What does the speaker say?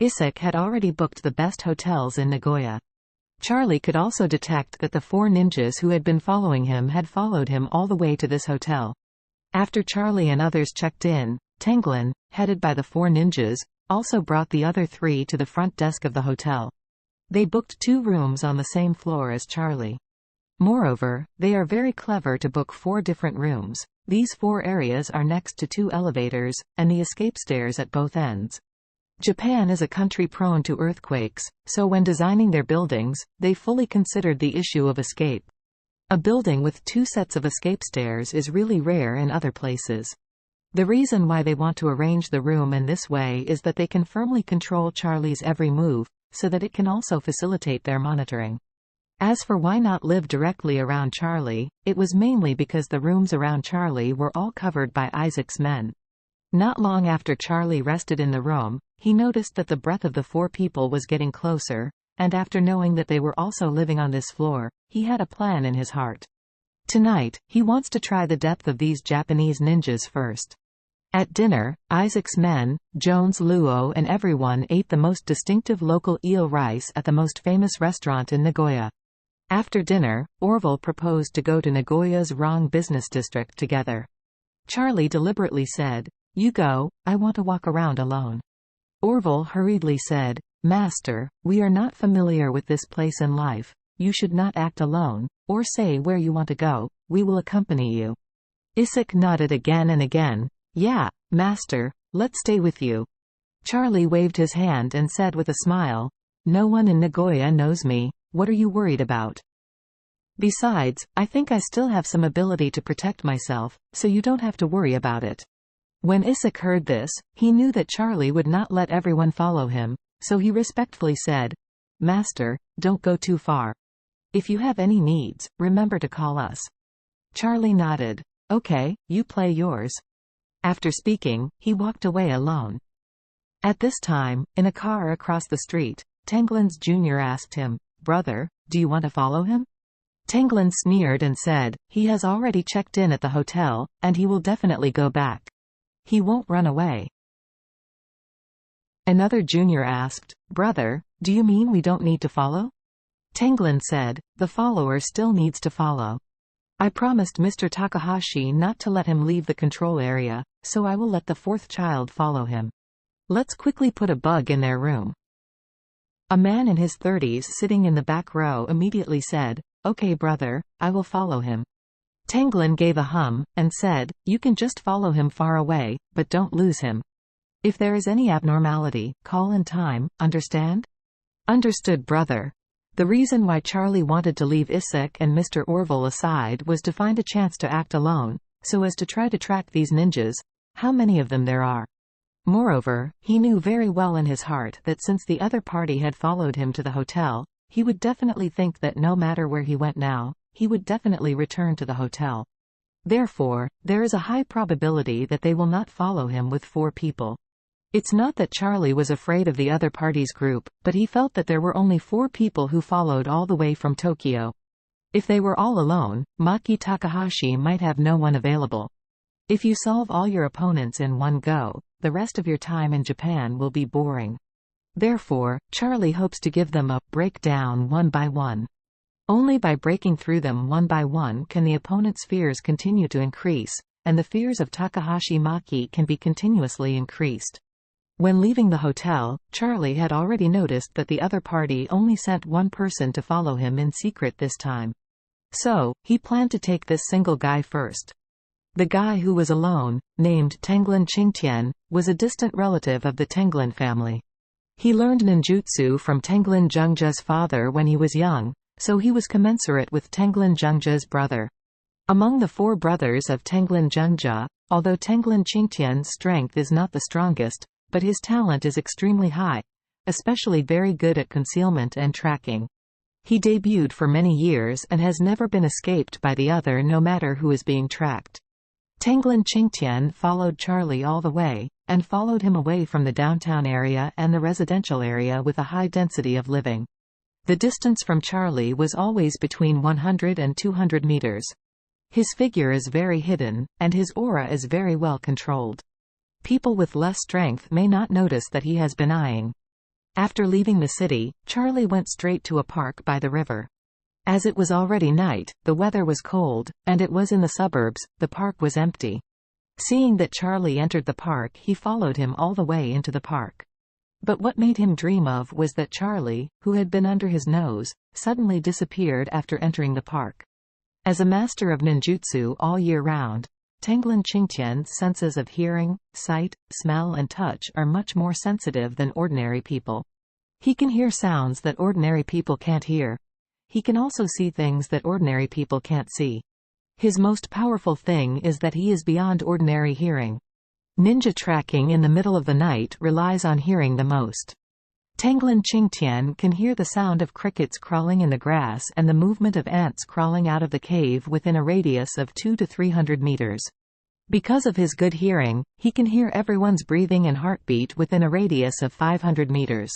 Isaac had already booked the best hotels in Nagoya. Charlie could also detect that the 4 ninjas who had been following him had followed him all the way to this hotel. After Charlie and others checked in, Tenglin, headed by the 4 ninjas, also brought the other 3 to the front desk of the hotel. They booked 2 rooms on the same floor as Charlie. Moreover, they are very clever to book 4 different rooms. These 4 areas are next to 2 elevators, and the escape stairs at both ends. Japan is a country prone to earthquakes, so when designing their buildings, they fully considered the issue of escape. A building with 2 sets of escape stairs is really rare in other places. The reason why they want to arrange the room in this way is that they can firmly control Charlie's every move, so that it can also facilitate their monitoring. As for why not live directly around Charlie, it was mainly because the rooms around Charlie were all covered by Isaac's men. Not long after Charlie rested in the room, he noticed that the breath of the 4 people was getting closer, and after knowing that they were also living on this floor, he had a plan in his heart. Tonight, he wants to try the depth of these Japanese ninjas first. At dinner, Isaac's men, Jones Luo and everyone ate the most distinctive local eel rice at the most famous restaurant in Nagoya. After dinner, Orville proposed to go to Nagoya's Rong business district together. Charlie deliberately said, "You go, I want to walk around alone." Orville hurriedly said, "Master, we are not familiar with this place in life. You should not act alone, or say where you want to go, we will accompany you." Isaac nodded again and again. "Yeah, Master, let's stay with you." Charlie waved his hand and said with a smile, "No one in Nagoya knows me, what are you worried about? Besides, I think I still have some ability to protect myself, so you don't have to worry about it." When Isaac heard this, he knew that Charlie would not let everyone follow him, so he respectfully said, "Master, don't go too far. If you have any needs, remember to call us." Charlie nodded. "Okay, you play yours." After speaking, he walked away alone. At this time, in a car across the street, Tenglin's Jr. asked him, "Brother, do you want to follow him?" Tenglin sneered and said, "He has already checked in at the hotel, and he will definitely go back. He won't run away." Another junior asked, "Brother, do you mean we don't need to follow?" Tenglin said, "The follower still needs to follow. I promised Mr. Takahashi not to let him leave the control area, so I will let the 4th child follow him. Let's quickly put a bug in their room." A man in his 30s sitting in the back row immediately said, "Okay brother, I will follow him." Tenglin gave a hum, and said, "You can just follow him far away, but don't lose him. If there is any abnormality, call in time, understand?" "Understood brother." The reason why Charlie wanted to leave Isaac and Mr. Orville aside was to find a chance to act alone, so as to try to track these ninjas, how many of them there are. Moreover, he knew very well in his heart that since the other party had followed him to the hotel, he would definitely think that no matter where he went now, he would definitely return to the hotel. Therefore, there is a high probability that they will not follow him with 4 people. It's not that Charlie was afraid of the other party's group, but he felt that there were only 4 people who followed all the way from Tokyo. If they were all alone, Maki Takahashi might have no one available. If you solve all your opponents in one go, the rest of your time in Japan will be boring. Therefore, Charlie hopes to give them a breakdown one by one. Only by breaking through them one by one can the opponent's fears continue to increase, and the fears of Takahashi Maki can be continuously increased. When leaving the hotel, Charlie had already noticed that the other party only sent 1 person to follow him in secret this time. So, he planned to take this single guy first. The guy who was alone, named Tenglin Qingtian, was a distant relative of the Tenglin family. He learned ninjutsu from Tenglin Zhengzhe's father when he was young, so he was commensurate with Tenglin Zhengzhe's brother. Among the 4 brothers of Tenglin Zhengzhe, although Tenglin Qingtian's strength is not the strongest, but his talent is extremely high, especially very good at concealment and tracking. He debuted for many years and has never been escaped by the other no matter who is being tracked. Tenglin Qingtian followed Charlie all the way, and followed him away from the downtown area and the residential area with a high density of living. The distance from Charlie was always between 100 and 200 meters. His figure is very hidden, and his aura is very well controlled. People with less strength may not notice that he has been eyeing. After leaving the city, Charlie went straight to a park by the river. As it was already night, the weather was cold, and it was in the suburbs, the park was empty. Seeing that Charlie entered the park, he followed him all the way into the park. But what made him dream of was that Charlie, who had been under his nose, suddenly disappeared after entering the park. As a master of ninjutsu all year round, Tenglin Qingtian's senses of hearing, sight, smell and touch are much more sensitive than ordinary people. He can hear sounds that ordinary people can't hear. He can also see things that ordinary people can't see. His most powerful thing is that he is beyond ordinary hearing. Ninja tracking in the middle of the night relies on hearing the most. Tenglin Qingtian can hear the sound of crickets crawling in the grass and the movement of ants crawling out of the cave within a radius of 200 to 300 meters. Because of his good hearing, he can hear everyone's breathing and heartbeat within a radius of 500 meters.